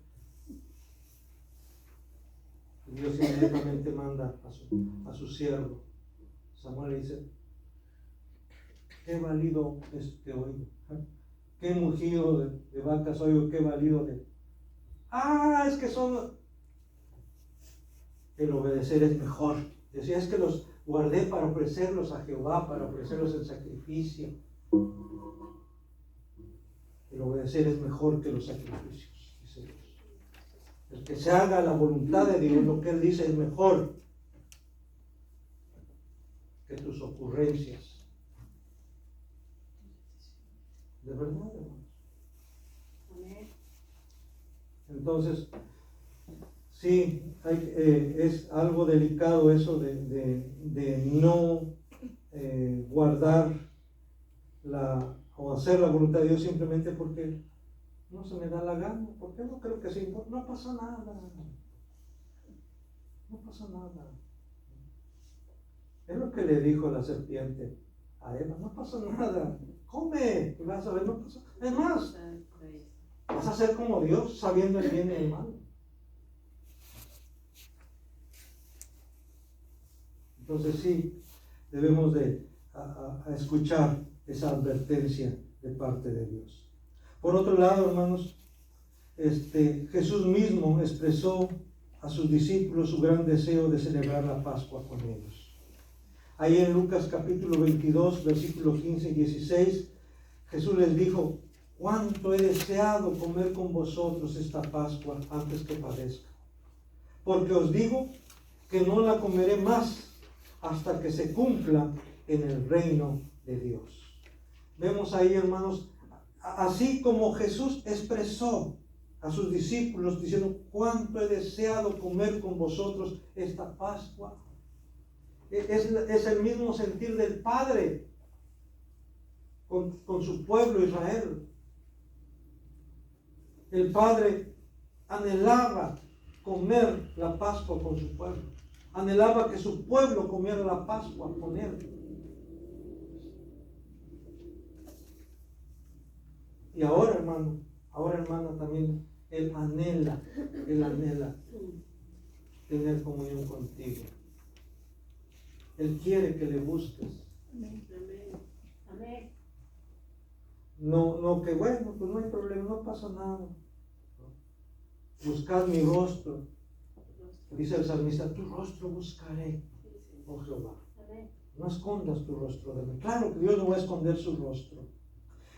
Y Dios inmediatamente manda a su siervo. Samuel le dice, qué válido es te oigo. Qué mugido de vacas oigo, qué válido de... es que son... El obedecer es mejor. Decía, es que los guardé para ofrecerlos a Jehová, para ofrecerlos en sacrificio. El obedecer es mejor que los sacrificios, dice Dios. El que se haga la voluntad de Dios, lo que Él dice es mejor que tus ocurrencias. De verdad, hermanos. Entonces, sí, es algo delicado eso de no guardar o hacer la voluntad de Dios simplemente porque no se me da la gana, porque no creo que sí, no pasa nada. No pasa nada. Es lo que le dijo la serpiente a Eva, no pasa nada, come, y vas a ver, no pasa nada. Es más, vas a ser como Dios, sabiendo el bien y el mal. Entonces sí, debemos de escuchar esa advertencia de parte de Dios. Por otro lado, hermanos, Jesús mismo expresó a sus discípulos su gran deseo de celebrar la Pascua con ellos. Ahí en Lucas capítulo 22, versículos 15 y 16, Jesús les dijo, cuánto he deseado comer con vosotros esta Pascua antes que padezca. Porque os digo que no la comeré más hasta que se cumpla en el reino de Dios. Vemos ahí, hermanos, así como Jesús expresó a sus discípulos diciendo, cuánto he deseado comer con vosotros esta Pascua. Es el mismo sentir del Padre con su pueblo Israel. El Padre anhelaba comer la Pascua con su pueblo. Anhelaba que su pueblo comiera la Pascua con él. Y ahora, hermana, también Él anhela tener comunión contigo. Él quiere que le busques. Amén. No que bueno, pues no hay problema, no pasa nada. Buscad mi rostro. Dice el salmista, tu rostro buscaré, oh Jehová. No escondas tu rostro de mí. Claro que Dios no va a esconder su rostro.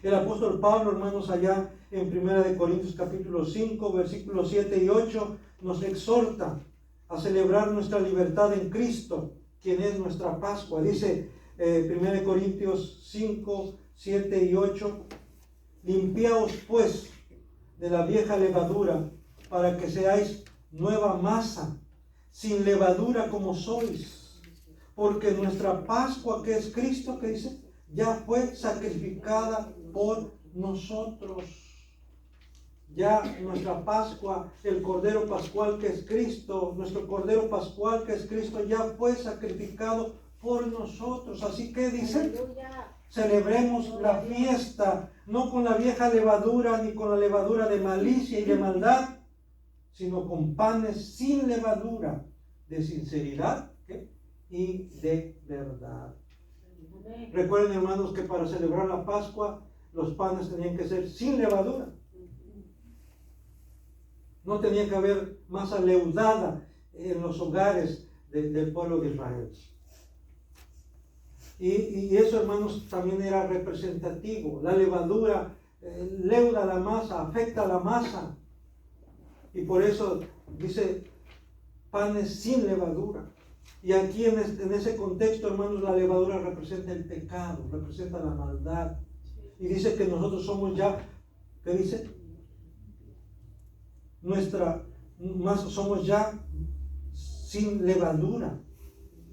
El apóstol Pablo, hermanos, allá en 1 Corintios capítulo 5, versículos 7 y 8, nos exhorta a celebrar nuestra libertad en Cristo, quien es nuestra Pascua. Dice 1 Corintios 5, 7 y 8, limpiaos pues de la vieja levadura, para que seáis nueva masa, sin levadura como sois, porque nuestra Pascua, que es Cristo, que dice, ya fue sacrificada por nosotros. Ya nuestra Pascua, el Cordero Pascual que es Cristo, nuestro Cordero Pascual que es Cristo, ya fue sacrificado por nosotros. Así que dice, Aleluya. Celebremos la fiesta, no con la vieja levadura, ni con la levadura de malicia y de maldad, sino con panes sin levadura, de sinceridad y de verdad. Amén. Recuerden, hermanos, que para celebrar la Pascua, los panes tenían que ser sin levadura. No tenía que haber masa leudada en los hogares del pueblo de Israel. Y eso, hermanos, también era representativo. La levadura leuda la masa, afecta la masa. Y por eso dice panes sin levadura. Y aquí en ese contexto, hermanos, la levadura representa el pecado, representa la maldad. Y dice que nosotros somos ya, ¿qué dice? Somos ya sin levadura.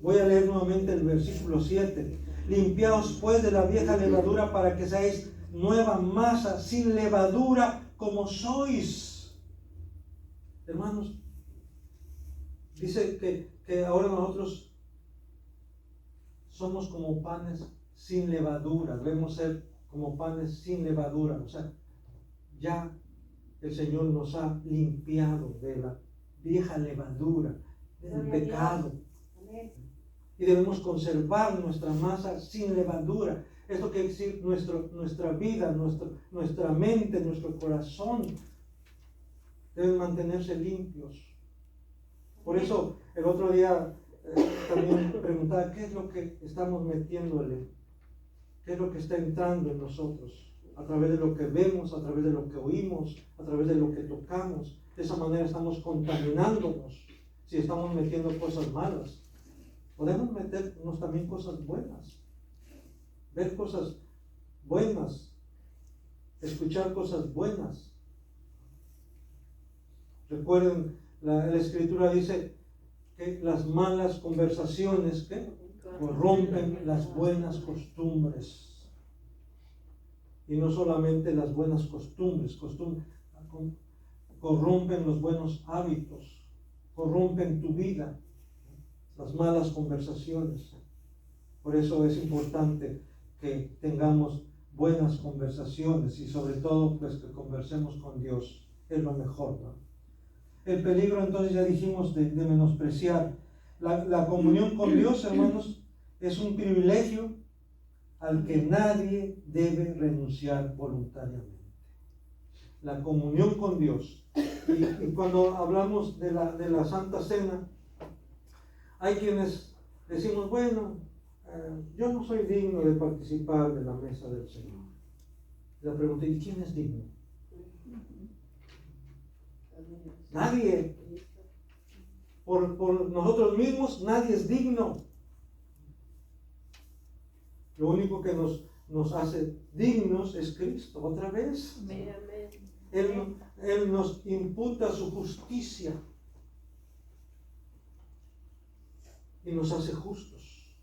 Voy a leer nuevamente el versículo 7. Limpiaos pues de la vieja levadura para que seáis nueva masa sin levadura como sois. Hermanos, dice que ahora nosotros somos como panes sin levadura, debemos ser como panes sin levadura, o sea, ya el Señor nos ha limpiado de la vieja levadura, del pecado, y debemos conservar nuestra masa sin levadura. Esto quiere decir nuestra vida, nuestra mente, nuestro corazón deben mantenerse limpios. Por eso el otro día también preguntaba, ¿qué es lo que estamos metiéndole? ¿Qué es lo que está entrando en nosotros? A través de lo que vemos, a través de lo que oímos, a través de lo que tocamos. De esa manera estamos contaminándonos si estamos metiendo cosas malas. Podemos meternos también cosas buenas, ver cosas buenas, escuchar cosas buenas. Recuerden, la Escritura dice que las malas conversaciones corrompen las buenas costumbres. Y no solamente las buenas costumbres, corrompen los buenos hábitos, corrompen tu vida, las malas conversaciones. Por eso es importante que tengamos buenas conversaciones y sobre todo pues que conversemos con Dios, es lo mejor, ¿no? El peligro entonces ya dijimos de menospreciar la comunión con Dios, hermanos, es un privilegio al que nadie debe renunciar voluntariamente. La comunión con Dios. Y cuando hablamos de la Santa Cena, hay quienes decimos, bueno, yo no soy digno de participar de la mesa del Señor. La pregunta, ¿y quién es digno? Nadie. Por nosotros mismos, nadie es digno. Lo único que nos hace dignos es Cristo, otra vez. Él nos imputa su justicia y nos hace justos.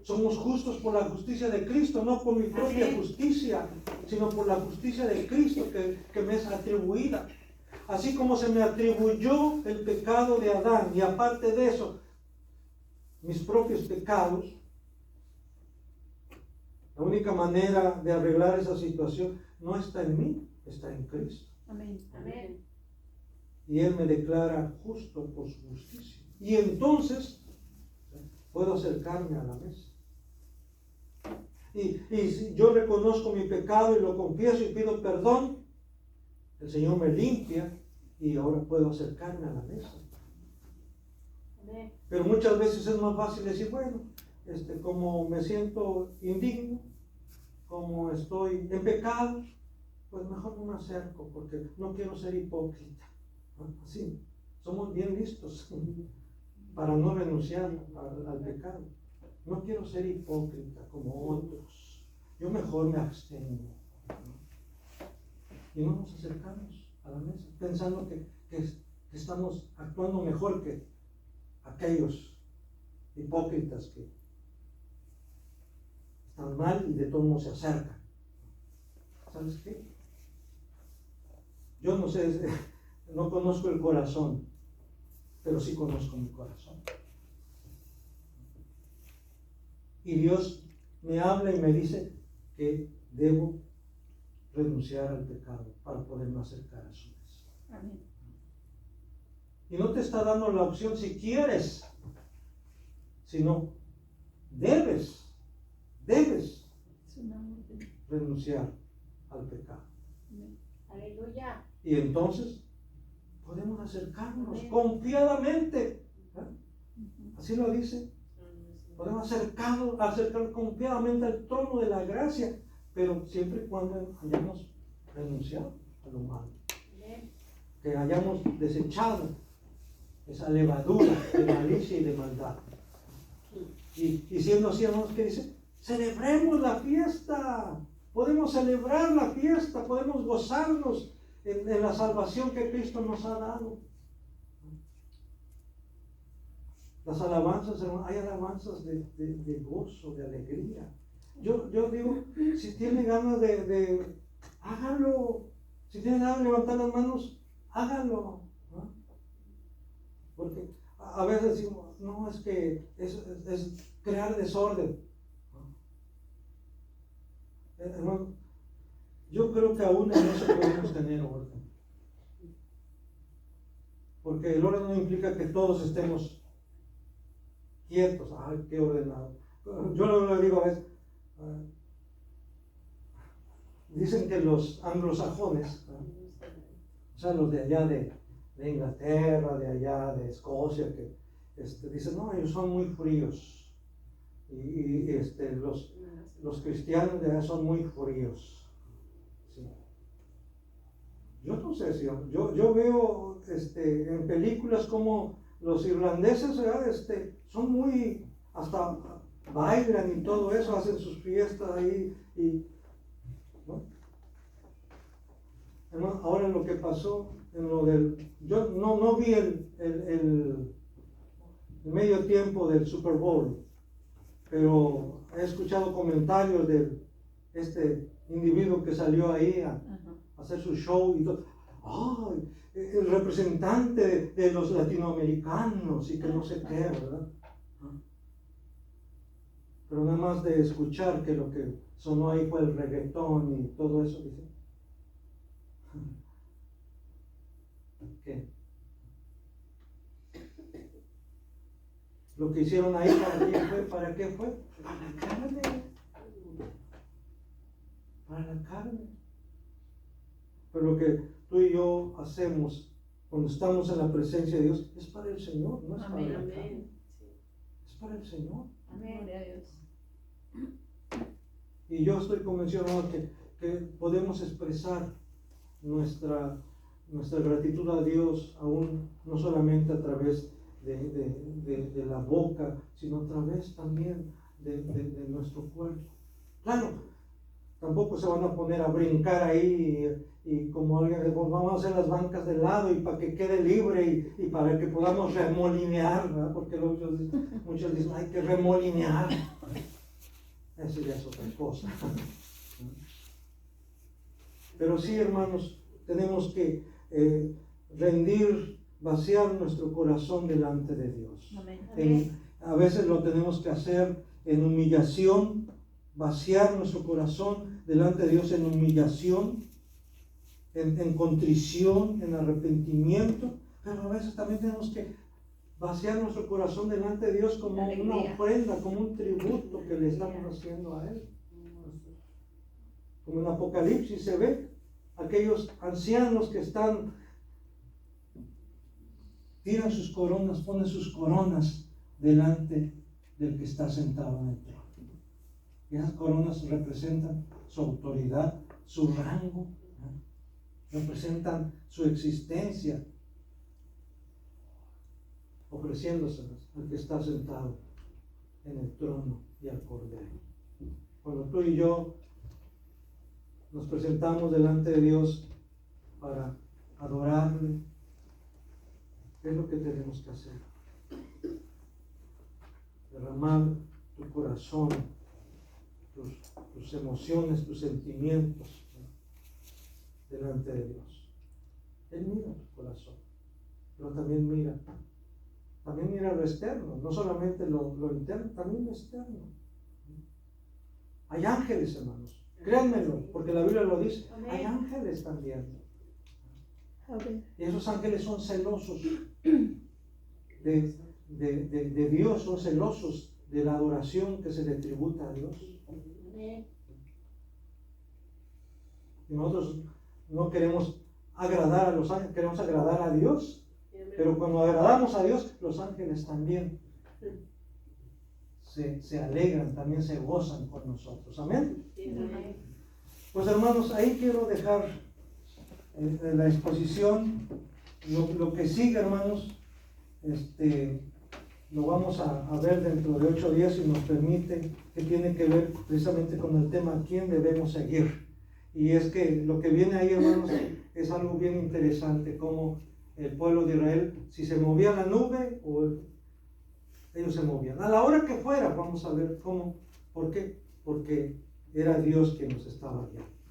Somos justos por la justicia de Cristo, no por mi propia justicia, sino por la justicia de Cristo que me es atribuida. Así como se me atribuyó el pecado de Adán y aparte de eso, mis propios pecados, la única manera de arreglar esa situación no está en mí, está en Cristo. Amén. Amén. Y Él me declara justo por su justicia. Y entonces puedo acercarme a la mesa. Y si yo reconozco mi pecado y lo confieso y pido perdón, el Señor me limpia y ahora puedo acercarme a la mesa. Amén. Pero muchas veces es más fácil decir, bueno, como me siento indigno, como estoy en pecado, pues mejor no me acerco porque no quiero ser hipócrita. Así, somos bien listos para no renunciar al pecado. No quiero ser hipócrita como otros. Yo mejor me abstengo. Y no nos acercamos a la mesa pensando que estamos actuando mejor que aquellos hipócritas que están mal y de todos modos se acercan. ¿Sabes qué? Yo no sé, no conozco el corazón, pero sí conozco mi corazón. Y Dios me habla y me dice que debo renunciar al pecado para poderme acercar a su mesa. Amén. Y no te está dando la opción si quieres, sino debes renunciar al pecado. Aleluya. Y entonces podemos acercarnos confiadamente. Así lo dice. Podemos acercarnos confiadamente al trono de la gracia, pero siempre y cuando hayamos renunciado a lo malo. Que hayamos desechado esa levadura de malicia y de maldad. Y siendo así, hermanos, ¿qué dice? Celebremos la fiesta. Podemos celebrar la fiesta, podemos gozarnos en la salvación que Cristo nos ha dado. Las alabanzas, hermanos, hay alabanzas de gozo, de alegría. Yo digo, si tiene ganas de hágalo. Si tiene ganas de levantar las manos, hágalo, ¿no? Porque a veces decimos, no, es que es crear desorden, ¿no? Hermano, yo creo que aún en eso podemos tener orden. Porque el orden no implica que todos estemos quietos. Ay, qué ordenado. Yo lo digo a veces. Dicen que los anglosajones, ¿no? O sea, los de allá de Inglaterra, de allá de Escocia, que dicen, no, ellos son muy fríos. Y los cristianos de allá son muy fríos. Sí. Yo no sé si yo veo en películas como los irlandeses, ¿verdad? Son muy, hasta bailan y todo eso, hacen sus fiestas ahí ¿no? Hermano, ahora lo que pasó en lo yo no vi el medio tiempo del Super Bowl, pero he escuchado comentarios de individuo que salió ahí a hacer su show y todo. ¡Ay! El representante de los latinoamericanos y que no sé qué, ¿verdad? Pero nada más de escuchar que lo que sonó ahí fue el reggaetón y todo eso, dice. ¿Qué? Lo que hicieron ahí, ¿para qué fue? Para la carne. Para la carne. Pero lo que tú y yo hacemos cuando estamos en la presencia de Dios es para el Señor, no es para la carne. Es para el Señor. Amén. Y yo estoy convencido que podemos expresar nuestra gratitud a Dios aún no solamente a través de la boca, sino a través también de nuestro cuerpo. Claro, tampoco se van a poner a brincar ahí y como alguien dice, pues vamos a hacer las bancas de lado y para que quede libre y para que podamos remolinear, ¿verdad? Porque muchos dicen, hay que remolinear. Eso ya es otra cosa. Pero sí, hermanos, tenemos que vaciar nuestro corazón delante de Dios. Amén. A veces lo tenemos que hacer en humillación, vaciar nuestro corazón delante de Dios en humillación, en contrición, en arrepentimiento, pero a veces también tenemos que vaciar nuestro corazón delante de Dios como una ofrenda, como un tributo que le estamos haciendo a Él. Como en Apocalipsis se ve aquellos ancianos que tiran sus coronas, ponen sus coronas delante del que está sentado en el trono. Y esas coronas representan su autoridad, su rango, ¿no? Representan su existencia, ofreciéndoselas al que está sentado en el trono y al Cordero. Cuando tú y yo nos presentamos delante de Dios para adorarle, ¿qué es lo que tenemos que hacer? Derramar tu corazón, tus emociones, tus sentimientos, ¿no? Delante de Dios. Él mira tu corazón, pero también mira lo externo, no solamente lo interno, también lo externo. Hay ángeles, hermanos. Créanmelo, porque la Biblia lo dice. Amén. Hay ángeles también. Amén. Y esos ángeles son celosos de Dios, son celosos de la adoración que se le tributa a Dios. Amén. Y nosotros no queremos agradar a los ángeles, queremos agradar a Dios. Pero cuando agradamos a Dios, los ángeles también se alegran, también se gozan con nosotros. Amén. Pues hermanos, ahí quiero dejar en la exposición lo que sigue, hermanos. Lo vamos a ver dentro de 8 días, si nos permite, que tiene que ver precisamente con el tema ¿a quién debemos seguir? Y es que lo que viene ahí, hermanos, es algo bien interesante, como el pueblo de Israel, si se movía la nube o ellos se movían. A la hora que fuera, vamos a ver cómo, por qué. porque era Dios que nos estaba guiando.